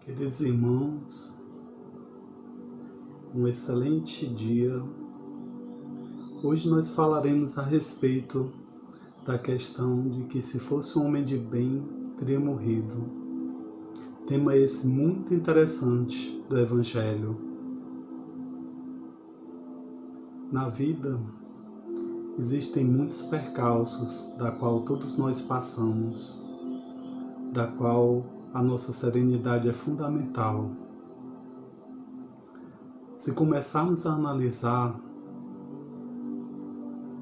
Queridos irmãos, um excelente dia. Hoje nós falaremos a respeito da questão de que se fosse um homem de bem, teria morrido. Tema esse muito interessante do Evangelho. Na vida, existem muitos percalços, da qual todos nós passamos, da qual a nossa serenidade é fundamental. Se começarmos a analisar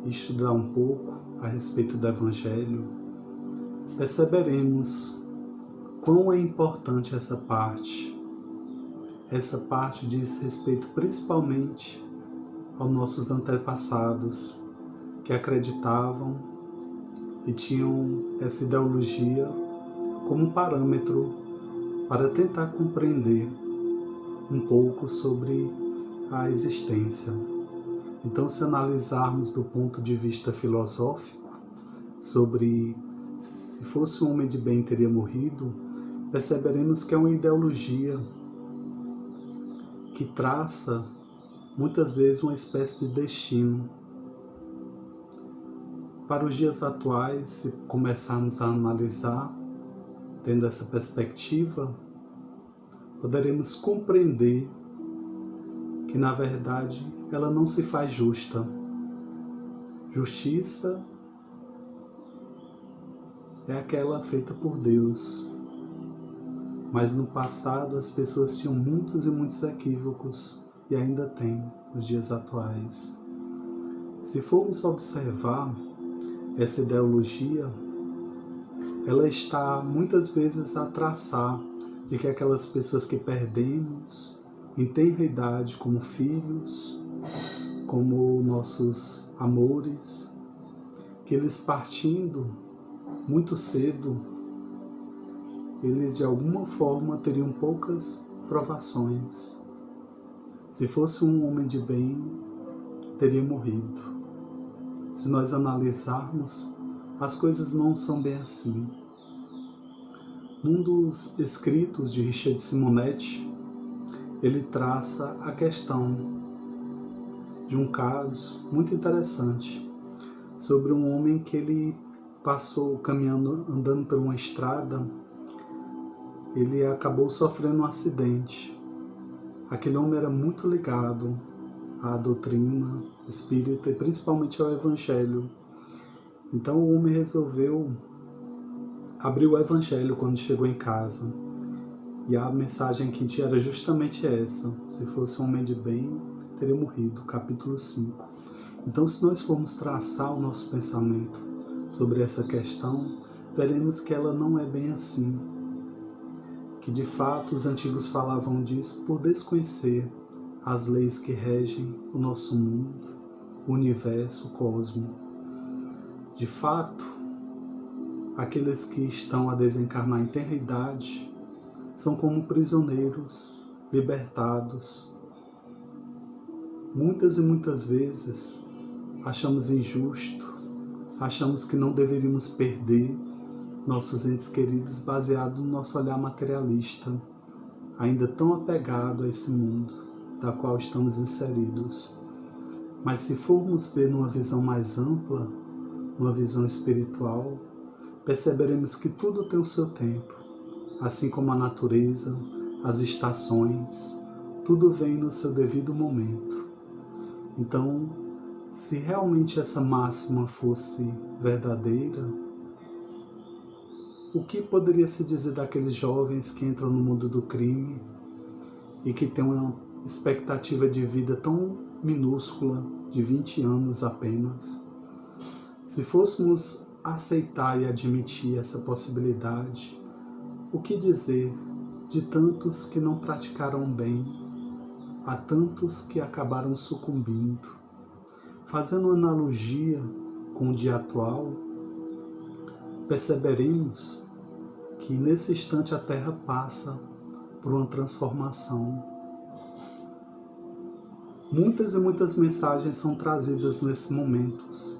e estudar um pouco a respeito do Evangelho, perceberemos quão é importante essa parte. Essa parte diz respeito principalmente aos nossos antepassados, que acreditavam e tinham essa ideologia como parâmetro para tentar compreender um pouco sobre a existência. Então, se analisarmos do ponto de vista filosófico, sobre se fosse um homem de bem teria morrido, perceberemos que é uma ideologia que traça muitas vezes uma espécie de destino. Para os dias atuais, se começarmos a analisar, tendo essa perspectiva, poderemos compreender que, na verdade, ela não se faz justa. Justiça é aquela feita por Deus. Mas no passado as pessoas tinham muitos e muitos equívocos, e ainda tem nos dias atuais. Se formos observar essa ideologia, ela está muitas vezes a traçar de que aquelas pessoas que perdemos em tenra idade como filhos, como nossos amores, que eles partindo muito cedo, eles de alguma forma teriam poucas provações. Se fosse um homem de bem, teria morrido. Se nós analisarmos, as coisas não são bem assim. Num dos escritos de Richard Simonetti, ele traça a questão de um caso muito interessante sobre um homem que ele passou caminhando, andando por uma estrada, ele acabou sofrendo um acidente. Aquele homem era muito ligado à doutrina espírita e principalmente ao Evangelho. Então o homem resolveu abrir o Evangelho quando chegou em casa. E a mensagem que tinha era justamente essa: se fosse um homem de bem, teria morrido, capítulo 5. Então, se nós formos traçar o nosso pensamento sobre essa questão, veremos que ela não é bem assim. Que de fato os antigos falavam disso por desconhecer as leis que regem o nosso mundo, o universo, o cosmo. De fato, aqueles que estão a desencarnar em tenra idade são como prisioneiros libertados. Muitas e muitas vezes achamos injusto, achamos que não deveríamos perder nossos entes queridos baseado no nosso olhar materialista, ainda tão apegado a esse mundo da qual estamos inseridos. Mas se formos ver numa visão mais ampla, numa visão espiritual, perceberemos que tudo tem o seu tempo. Assim como a natureza, as estações, tudo vem no seu devido momento. Então, se realmente essa máxima fosse verdadeira, o que poderia se dizer daqueles jovens que entram no mundo do crime e que têm uma expectativa de vida tão minúscula, de 20 anos apenas? Se fôssemos aceitar e admitir essa possibilidade, o que dizer de tantos que não praticaram bem, a tantos que acabaram sucumbindo? Fazendo uma analogia com o dia atual, perceberemos que nesse instante a Terra passa por uma transformação. Muitas e muitas mensagens são trazidas nesses momentos.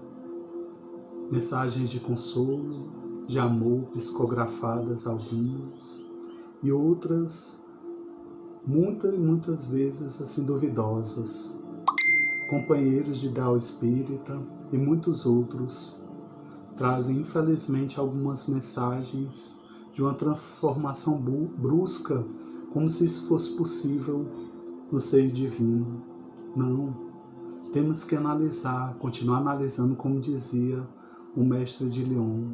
Mensagens de consolo, de amor, psicografadas algumas, e outras muitas vezes assim duvidosas. Companheiros de ideal espírita e muitos outros trazem infelizmente algumas mensagens de uma transformação brusca, como se isso fosse possível no seio divino. Não, temos que analisar, continuar analisando, como dizia o mestre de Lyon,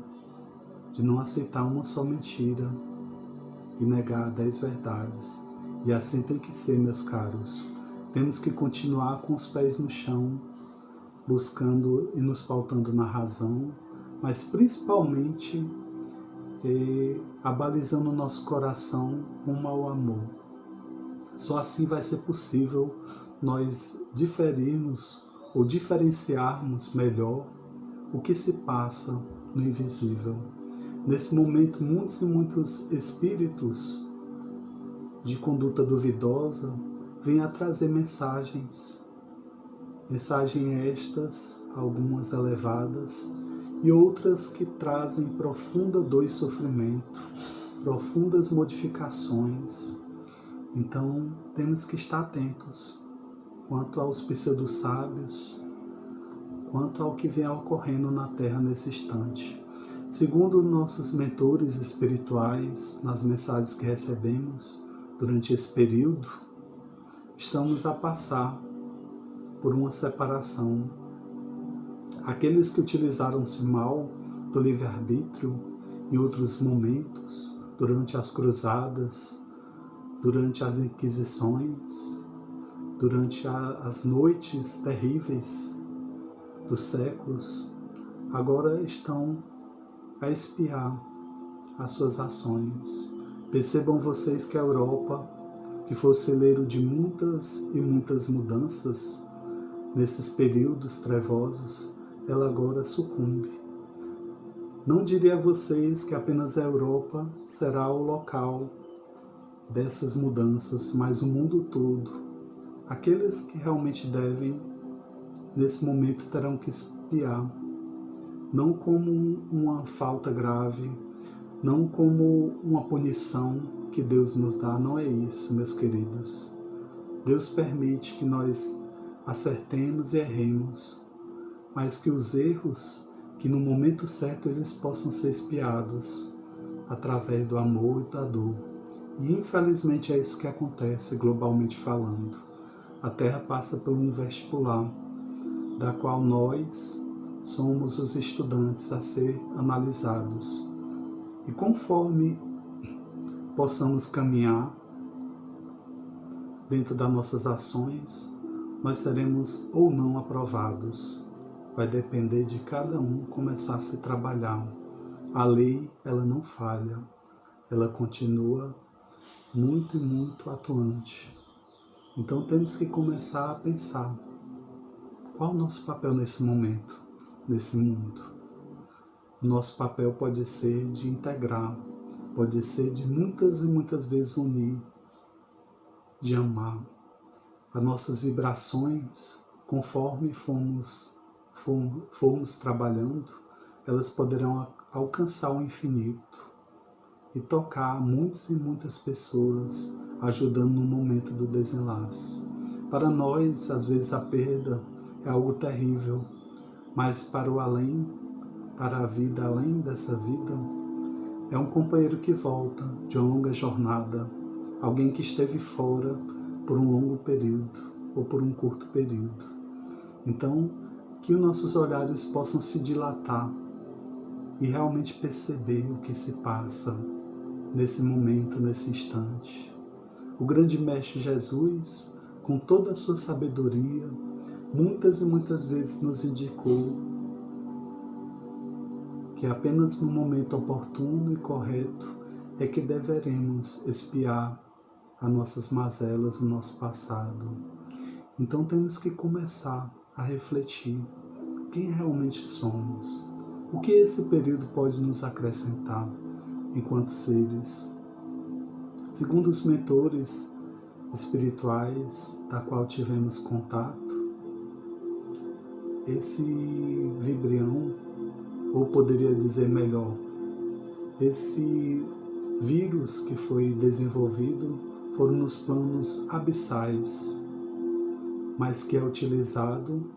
de não aceitar uma só mentira e negar 10 verdades. E assim tem que ser, meus caros. Temos que continuar com os pés no chão, buscando e nos pautando na razão, mas principalmente abalizando o nosso coração rumo ao amor. Só assim vai ser possível nós diferirmos ou diferenciarmos melhor o que se passa no invisível. Nesse momento, muitos e muitos espíritos de conduta duvidosa vêm a trazer mensagens estas, algumas elevadas e outras que trazem profunda dor e sofrimento, profundas modificações. Então, temos que estar atentos quanto aos pseudo-sábios, quanto ao que vem ocorrendo na Terra nesse instante. Segundo nossos mentores espirituais, nas mensagens que recebemos durante esse período, estamos a passar por uma separação. Aqueles que utilizaram-se mal do livre-arbítrio em outros momentos, durante as cruzadas, durante as inquisições, durante as noites terríveis dos séculos, agora estão a espiar as suas ações. Percebam vocês que a Europa, que foi o celeiro de muitas e muitas mudanças, nesses períodos trevosos, ela agora sucumbe. Não diria a vocês que apenas a Europa será o local dessas mudanças, mas o mundo todo. Aqueles que realmente devem, nesse momento, terão que espiar, não como uma falta grave, não como uma punição que Deus nos dá, não é isso, meus queridos. Deus permite que nós acertemos e erremos, mas que os erros, que no momento certo eles possam ser expiados através do amor e da dor. E infelizmente é isso que acontece globalmente falando. A Terra passa por um vestibular, da qual nós somos os estudantes a ser analisados. E conforme possamos caminhar dentro das nossas ações, nós seremos ou não aprovados. Vai depender de cada um começar a se trabalhar. A lei, ela não falha. Ela continua muito e muito atuante. Então temos que começar a pensar qual o nosso papel nesse momento, nesse mundo. O nosso papel pode ser de integrar, pode ser de muitas e muitas vezes unir, de amar. As nossas vibrações, conforme formos trabalhando, elas poderão alcançar o infinito e tocar muitas e muitas pessoas, ajudando no momento do desenlace. Para nós, às vezes a perda é algo terrível, mas para o além, para a vida além dessa vida, é um companheiro que volta de uma longa jornada, alguém que esteve fora por um longo período ou por um curto período. Então, que os nossos olhares possam se dilatar e realmente perceber o que se passa nesse momento, nesse instante. O grande Mestre Jesus, com toda a sua sabedoria, muitas e muitas vezes nos indicou que apenas no momento oportuno e correto é que deveremos espiar as nossas mazelas, o nosso passado. Então temos que começar a refletir quem realmente somos, o que esse período pode nos acrescentar enquanto seres. Segundo os mentores espirituais da qual tivemos contato, esse vibrião, ou poderia dizer melhor, esse vírus que foi desenvolvido foram nos planos abissais, mas que é utilizado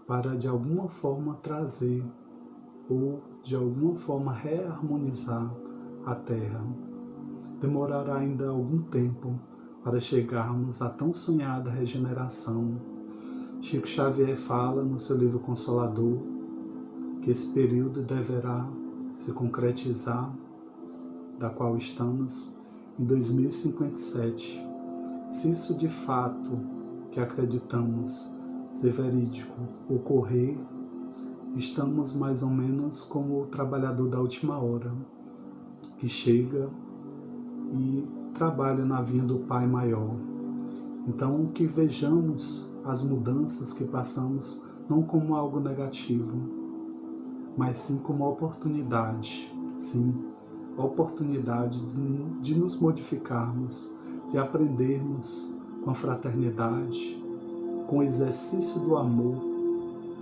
para de alguma forma trazer ou de alguma forma reharmonizar a Terra. Demorará ainda algum tempo para chegarmos à tão sonhada regeneração. Chico Xavier fala no seu livro Consolador que esse período deverá se concretizar, da qual estamos, em 2057. Se isso de fato que acreditamos ser verídico ocorrer, estamos mais ou menos como o trabalhador da última hora, que chega e trabalha na vinha do Pai Maior. Então, que vejamos as mudanças que passamos não como algo negativo, mas sim como oportunidade, oportunidade de nos modificarmos, de aprendermos com a fraternidade, com o exercício do amor,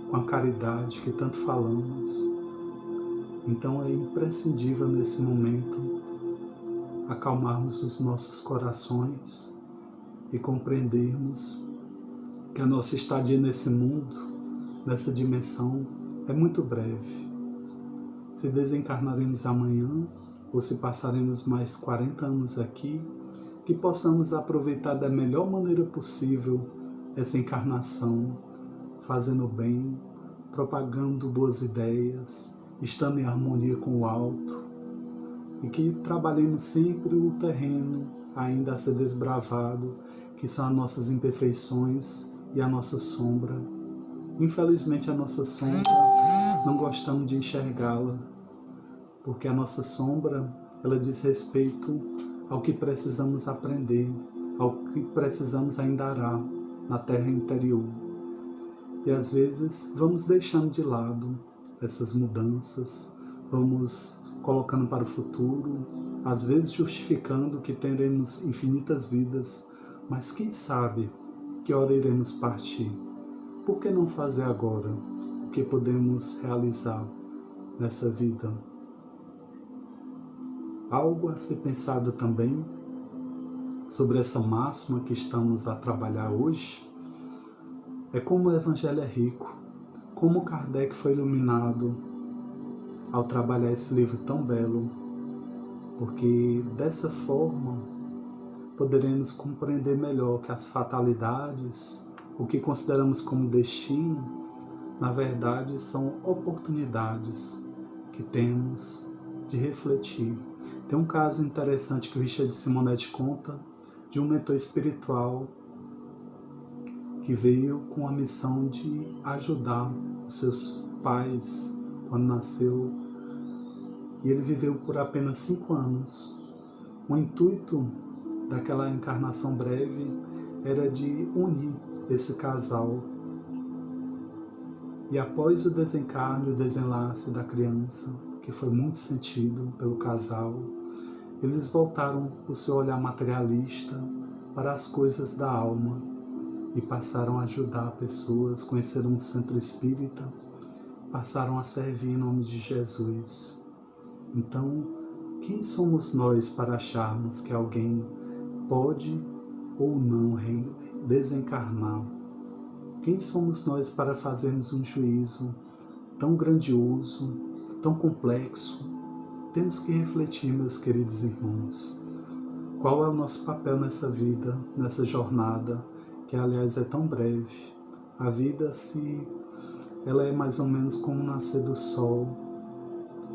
com a caridade que tanto falamos. Então é imprescindível nesse momento acalmarmos os nossos corações e compreendermos que a nossa estadia nesse mundo, nessa dimensão, é muito breve. Se desencarnaremos amanhã, ou se passaremos mais 40 anos aqui, que possamos aproveitar da melhor maneira possível essa encarnação, fazendo bem, propagando boas ideias, estando em harmonia com o alto, e que trabalhemos sempre o terreno ainda a ser desbravado, que são as nossas imperfeições e a nossa sombra. Infelizmente a nossa sombra não gostamos de enxergá-la, porque a nossa sombra, ela diz respeito ao que precisamos aprender, ao que precisamos ainda arar na terra interior. E às vezes vamos deixando de lado essas mudanças, vamos colocando para o futuro, às vezes justificando que teremos infinitas vidas, mas quem sabe que hora iremos partir? Por que não fazer agora o que podemos realizar nessa vida? Algo a ser pensado também sobre essa máxima que estamos a trabalhar hoje é como o Evangelho é rico, como Kardec foi iluminado ao trabalhar esse livro tão belo, porque dessa forma poderemos compreender melhor que as fatalidades, o que consideramos como destino, na verdade são oportunidades que temos de refletir. Tem um caso interessante que o Richard Simonetti conta de um mentor espiritual que veio com a missão de ajudar os seus pais quando nasceu, e ele viveu por apenas 5 anos. O intuito daquela encarnação breve era de unir esse casal. E após o desencarne, o desenlace da criança, que foi muito sentido pelo casal, eles voltaram o seu olhar materialista para as coisas da alma e passaram a ajudar pessoas, conheceram um centro espírita, passaram a servir em nome de Jesus. Então, quem somos nós para acharmos que alguém pode ou não desencarnar? Quem somos nós para fazermos um juízo tão grandioso, tão complexo? Temos que refletir, meus queridos irmãos, qual é o nosso papel nessa vida, nessa jornada, que aliás é tão breve. A vida, ela é mais ou menos como o nascer do sol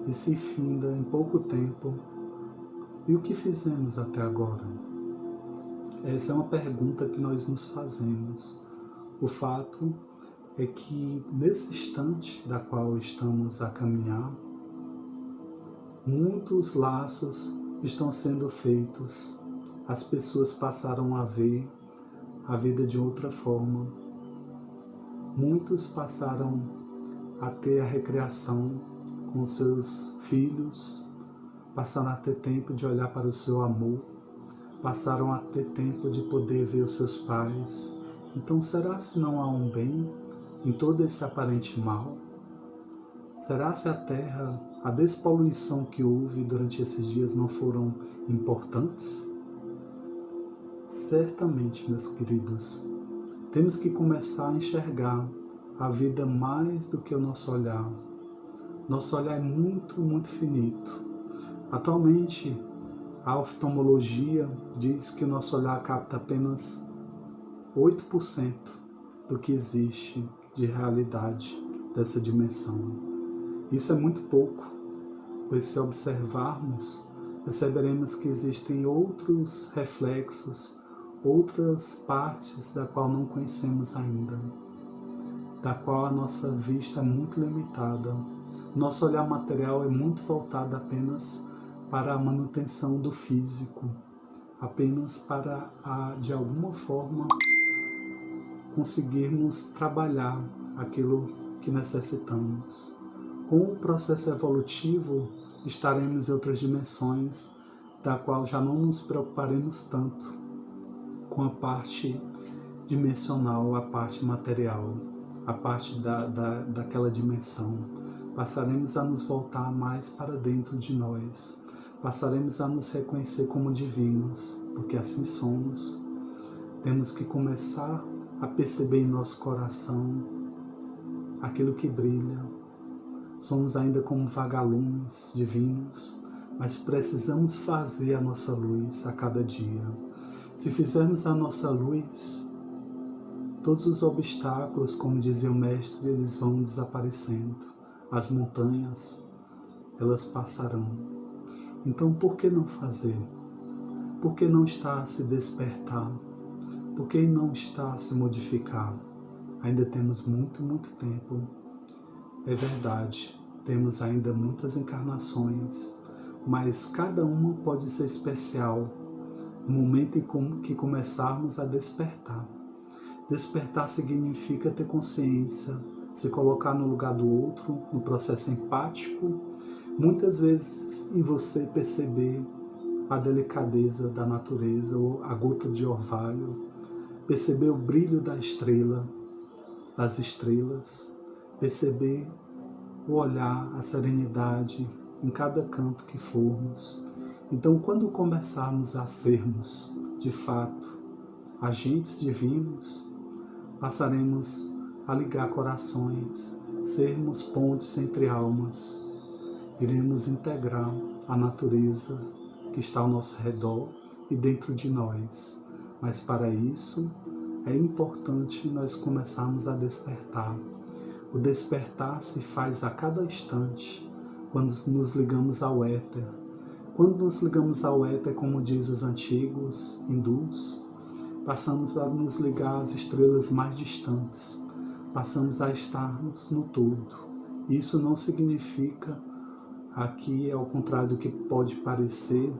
e se finda em pouco tempo. E o que fizemos até agora? Essa é uma pergunta que nós nos fazemos. O fato é que nesse instante da qual estamos a caminhar, muitos laços estão sendo feitos. As pessoas passaram a ver a vida de outra forma. Muitos passaram a ter a recreação com seus filhos, passaram a ter tempo de olhar para o seu amor, passaram a ter tempo de poder ver os seus pais. Então, será se não há um bem em todo esse aparente mal? Será se a Terra, a despoluição que houve durante esses dias não foram importantes? Certamente, meus queridos, temos que começar a enxergar a vida mais do que o nosso olhar. Nosso olhar é muito, muito finito. Atualmente, a oftalmologia diz que o nosso olhar capta apenas 8% do que existe de realidade dessa dimensão. Isso é muito pouco, pois se observarmos, perceberemos que existem outros reflexos, outras partes da qual não conhecemos ainda, da qual a nossa vista é muito limitada. Nosso olhar material é muito voltado apenas para a manutenção do físico, apenas para, de alguma forma, conseguirmos trabalhar aquilo que necessitamos. Com o processo evolutivo, estaremos em outras dimensões, da qual já não nos preocuparemos tanto com a parte dimensional, a parte material, a parte daquela dimensão. Passaremos a nos voltar mais para dentro de nós. Passaremos a nos reconhecer como divinos, porque assim somos. Temos que começar a perceber em nosso coração aquilo que brilha. Somos ainda como vagalumes divinos, mas precisamos fazer a nossa luz a cada dia. Se fizermos a nossa luz, todos os obstáculos, como dizia o mestre, eles vão desaparecendo. As montanhas, elas passarão. Então, por que não fazer? Por que não está a se despertar? Por que não está a se modificar? Ainda temos muito, muito tempo. É verdade, temos ainda muitas encarnações, mas cada uma pode ser especial no momento em que começarmos a despertar. Despertar significa ter consciência, se colocar no lugar do outro, no processo empático, muitas vezes em você perceber a delicadeza da natureza, ou a gota de orvalho, perceber o brilho da estrela, das estrelas, perceber o olhar, a serenidade em cada canto que formos. Então, quando começarmos a sermos, de fato, agentes divinos, passaremos a ligar corações, sermos pontes entre almas. Iremos integrar a natureza que está ao nosso redor e dentro de nós. Mas para isso é importante nós começarmos a despertar. O despertar se faz a cada instante, quando nos ligamos ao éter. Quando nos ligamos ao éter, como diz os antigos hindus, passamos a nos ligar às estrelas mais distantes, passamos a estarmos no todo. Isso não significa, aqui ao contrário do que pode parecer,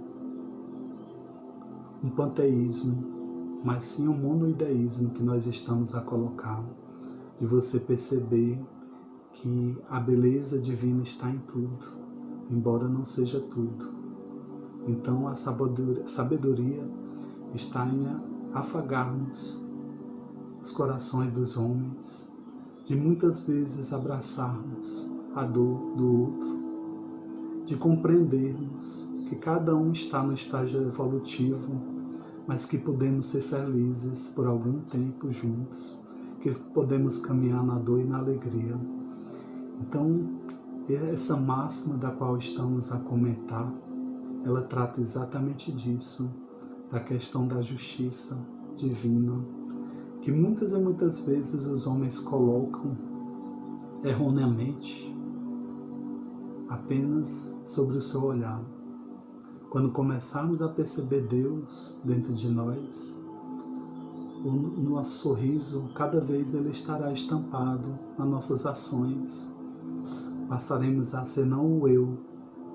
um panteísmo, mas sim um monoideísmo que nós estamos a colocar, de você perceber que a beleza divina está em tudo, embora não seja tudo. Então a sabedoria está em afagarmos os corações dos homens, de muitas vezes abraçarmos a dor do outro, de compreendermos que cada um está no estágio evolutivo, mas que podemos ser felizes por algum tempo juntos, que podemos caminhar na dor e na alegria. Então, essa máxima da qual estamos a comentar, ela trata exatamente disso, da questão da justiça divina, que muitas e muitas vezes os homens colocam erroneamente apenas sobre o seu olhar. Quando começarmos a perceber Deus dentro de nós, o nosso sorriso, cada vez ele estará estampado nas nossas ações. Passaremos a ser não o eu,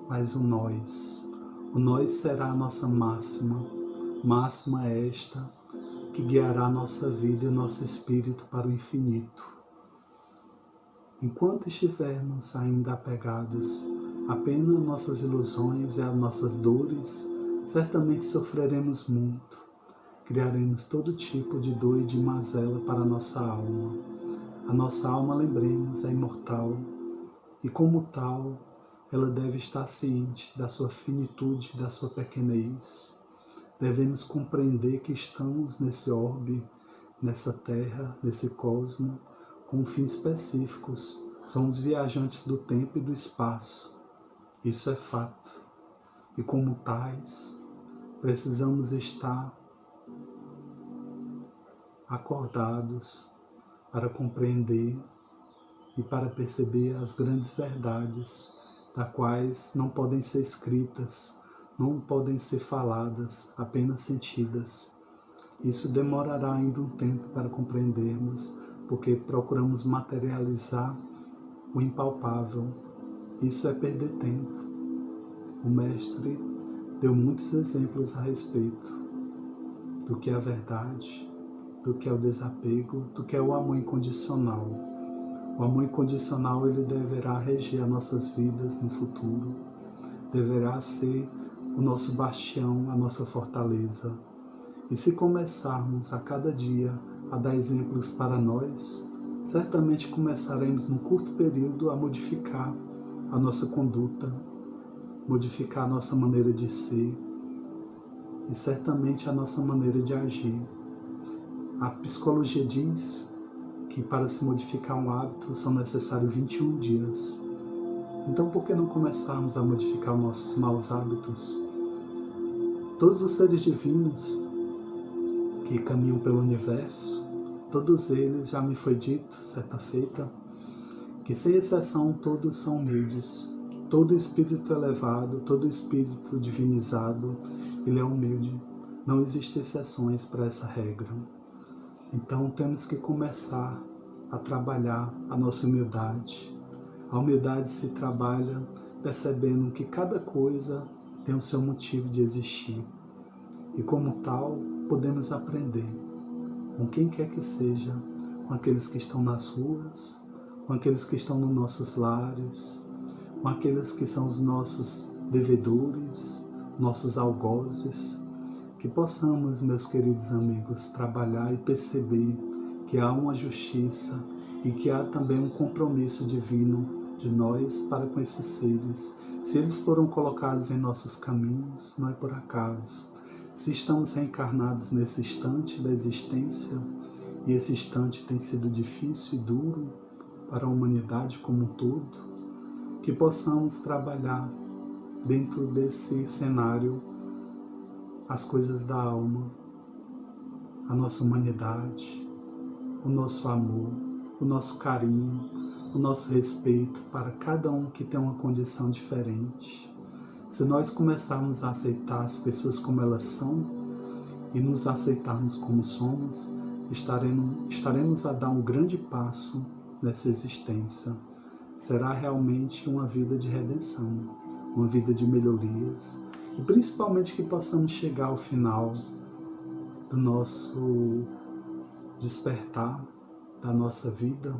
mas o nós. O nós será a nossa máxima. Máxima é esta que guiará a nossa vida e o nosso espírito para o infinito. Enquanto estivermos ainda apegados apenas às nossas ilusões e às nossas dores, certamente sofreremos muito. Criaremos todo tipo de dor e de mazela para a nossa alma. A nossa alma, lembremos, é imortal e, como tal, ela deve estar ciente da sua finitude, da sua pequenez. devemos compreender que estamos nesse orbe, nessa terra, nesse cosmo, com fins específicos. Somos viajantes do tempo e do espaço. Isso é fato. E como tais, precisamos estar acordados para compreender e para perceber as grandes verdades, das quais não podem ser escritas, não podem ser faladas, apenas sentidas. Isso demorará ainda um tempo para compreendermos, porque procuramos materializar o impalpável. Isso é perder tempo. O Mestre deu muitos exemplos a respeito do que é a verdade, do que é o desapego, do que é o amor incondicional. O amor incondicional, ele deverá reger as nossas vidas no futuro, deverá ser o nosso bastião, a nossa fortaleza. E se começarmos a cada dia a dar exemplos para nós, certamente começaremos num curto período a modificar a nossa conduta, modificar a nossa maneira de ser e certamente a nossa maneira de agir. A psicologia diz que para se modificar um hábito são necessários 21 dias. Então, por que não começarmos a modificar os nossos maus hábitos? Todos os seres divinos que caminham pelo universo, todos eles, já me foi dito, certa feita, que sem exceção todos são humildes. Todo espírito elevado, todo espírito divinizado, ele é humilde. Não existem exceções para essa regra. Então temos que começar a trabalhar a nossa humildade. A humildade se trabalha percebendo que cada coisa tem o seu motivo de existir. E como tal, podemos aprender com quem quer que seja, com aqueles que estão nas ruas, com aqueles que estão nos nossos lares, com aqueles que são os nossos devedores, nossos algozes, que possamos, meus queridos amigos, trabalhar e perceber que há uma justiça e que há também um compromisso divino de nós para com esses seres. Se eles foram colocados em nossos caminhos, não é por acaso. Se estamos reencarnados nesse instante da existência, e esse instante tem sido difícil e duro para a humanidade como um todo, que possamos trabalhar dentro desse cenário as coisas da alma, a nossa humanidade, o nosso amor, o nosso carinho, o nosso respeito para cada um que tem uma condição diferente. Se nós começarmos a aceitar as pessoas como elas são e nos aceitarmos como somos, estaremos a dar um grande passo nessa existência. Será realmente uma vida de redenção, uma vida de melhorias, e principalmente que possamos chegar ao final do nosso despertar, da nossa vida,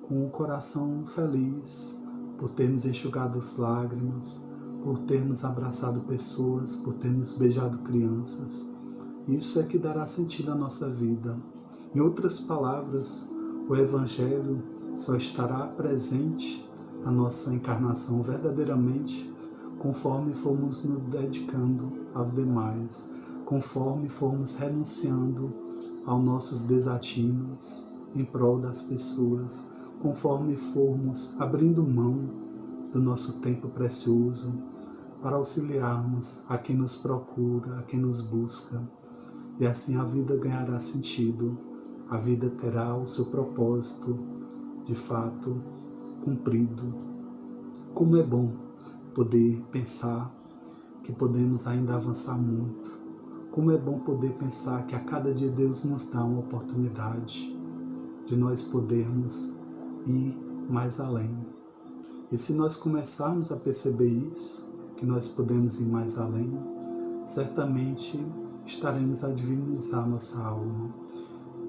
com o coração feliz por termos enxugado as lágrimas, por termos abraçado pessoas, por termos beijado crianças. Isso é que dará sentido à nossa vida. Em outras palavras, o Evangelho só estará presente na nossa encarnação verdadeiramente conforme formos nos dedicando aos demais, conforme formos renunciando aos nossos desatinos em prol das pessoas, conforme formos abrindo mão do nosso tempo precioso para auxiliarmos a quem nos procura, a quem nos busca. E assim a vida ganhará sentido, a vida terá o seu propósito, de fato, cumprido. Como é bom poder pensar que podemos ainda avançar muito. Como é bom poder pensar que a cada dia Deus nos dá uma oportunidade de nós podermos ir mais além. E se nós começarmos a perceber isso, que nós podemos ir mais além, certamente estaremos a divinizar nossa alma,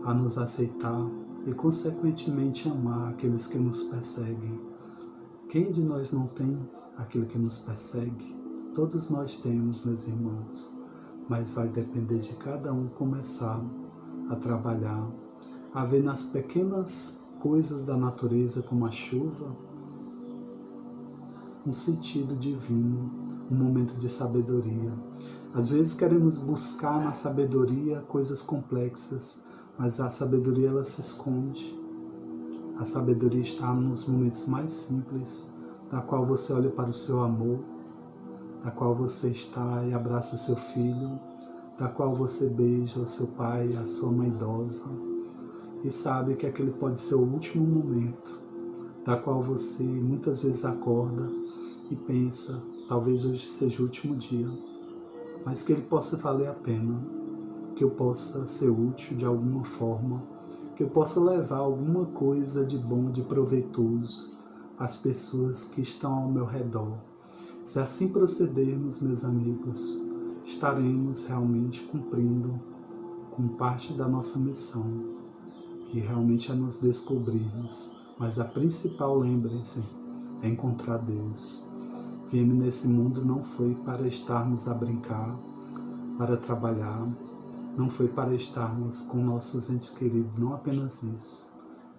a nos aceitar e, consequentemente, amar aqueles que nos perseguem. Quem de nós não tem aquilo que nos persegue? Todos nós temos, meus irmãos, mas vai depender de cada um começar a trabalhar, a ver nas pequenas coisas da natureza, como a chuva, um sentido divino, um momento de sabedoria. Às vezes queremos buscar na sabedoria coisas complexas, mas a sabedoria ela se esconde. A sabedoria está nos momentos mais simples, da qual você olha para o seu amor, da qual você está e abraça o seu filho, da qual você beija o seu pai, a sua mãe idosa, e sabe que aquele pode ser o último momento, da qual você muitas vezes acorda e pensa, talvez hoje seja o último dia, mas que ele possa valer a pena, que eu possa ser útil de alguma forma, que eu possa levar alguma coisa de bom, de proveitoso às pessoas que estão ao meu redor. Se assim procedermos, meus amigos, estaremos realmente cumprindo com parte da nossa missão, que realmente é nos descobrirmos. Mas a principal, lembrem-se, é encontrar Deus. Viemos nesse mundo não foi para estarmos a brincar, para trabalhar, não foi para estarmos com nossos entes queridos, não apenas isso.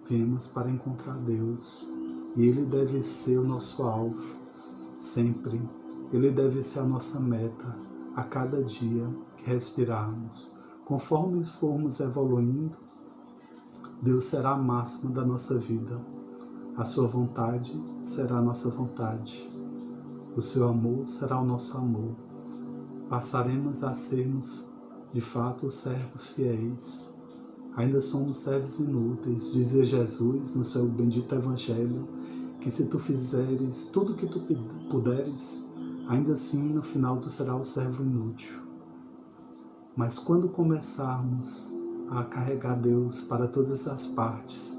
Viemos para encontrar Deus e Ele deve ser o nosso alvo. Sempre, Ele deve ser a nossa meta a cada dia que respirarmos. Conforme formos evoluindo, Deus será a máxima da nossa vida. A sua vontade será a nossa vontade. O seu amor será o nosso amor. Passaremos a sermos, de fato, os servos fiéis. Ainda somos servos inúteis, dizia Jesus no seu bendito Evangelho, que se tu fizeres tudo o que tu puderes, ainda assim no final tu serás o servo inútil. Mas quando começarmos a carregar Deus para todas as partes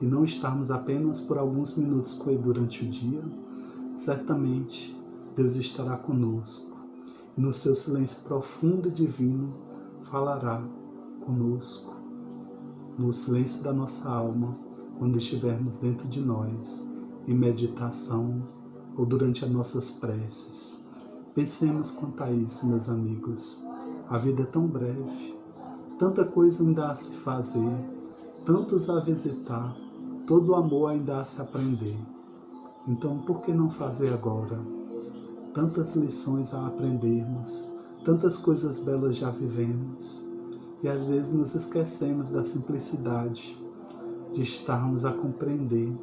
e não estarmos apenas por alguns minutos com Ele durante o dia, certamente Deus estará conosco e no seu silêncio profundo e divino falará conosco, no silêncio da nossa alma, quando estivermos dentro de nós, em meditação ou durante as nossas preces. Pensemos quanto a isso, meus amigos. A vida é tão breve, tanta coisa ainda a se fazer, tantos a visitar, todo amor ainda a se aprender. Então, por que não fazer agora? Tantas lições a aprendermos, tantas coisas belas já vivemos, e às vezes nos esquecemos da simplicidade de estarmos a compreender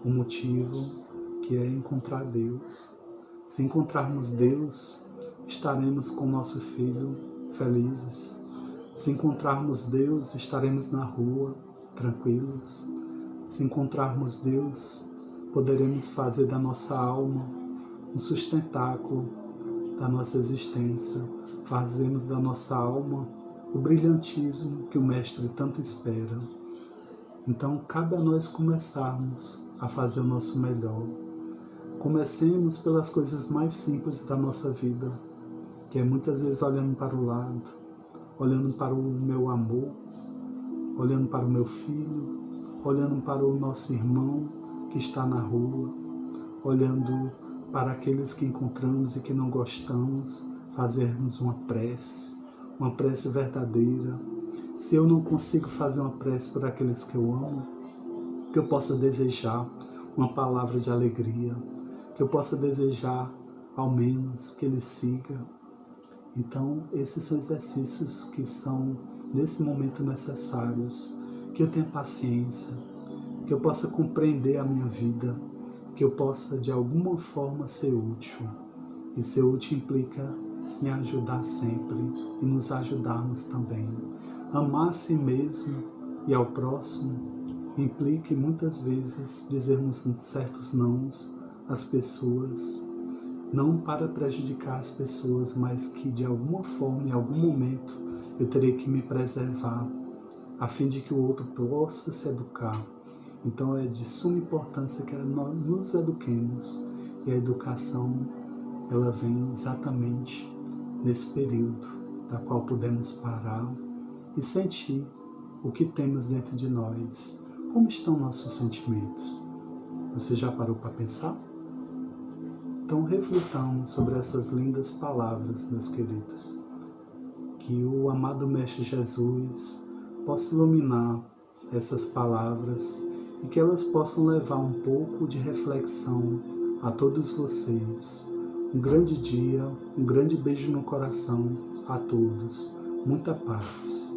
o motivo que é encontrar Deus. Se encontrarmos Deus, estaremos com nosso filho felizes. Se encontrarmos Deus, estaremos na rua tranquilos. Se encontrarmos Deus, poderemos fazer da nossa alma um sustentáculo da nossa existência. Fazemos da nossa alma o brilhantismo que o Mestre tanto espera. Então, cabe a nós começarmos a fazer o nosso melhor. Comecemos pelas coisas mais simples da nossa vida, que é muitas vezes olhando para o lado, olhando para o meu amor, olhando para o meu filho, olhando para o nosso irmão que está na rua, olhando para aqueles que encontramos e que não gostamos, fazermos uma prece verdadeira. Se eu não consigo fazer uma prece por aqueles que eu amo, que eu possa desejar uma palavra de alegria, que eu possa desejar ao menos que ele siga. Então, esses são exercícios que são nesse momento necessários, que eu tenha paciência, que eu possa compreender a minha vida, que eu possa de alguma forma ser útil. E ser útil implica em ajudar sempre e nos ajudarmos também. Amar a si mesmo e ao próximo implica muitas vezes dizermos certos nãos às pessoas, não para prejudicar as pessoas, mas que de alguma forma, em algum momento, eu terei que me preservar, a fim de que o outro possa se educar. Então é de suma importância que nós nos eduquemos, e a educação ela vem exatamente nesse período, da qual podemos parar e sentir o que temos dentro de nós. Como estão nossos sentimentos? Você já parou para pensar? Então reflitamos sobre essas lindas palavras, meus queridos. Que o amado Mestre Jesus possa iluminar essas palavras e que elas possam levar um pouco de reflexão a todos vocês, Um grande dia, um grande beijo no coração a todos. Muita paz.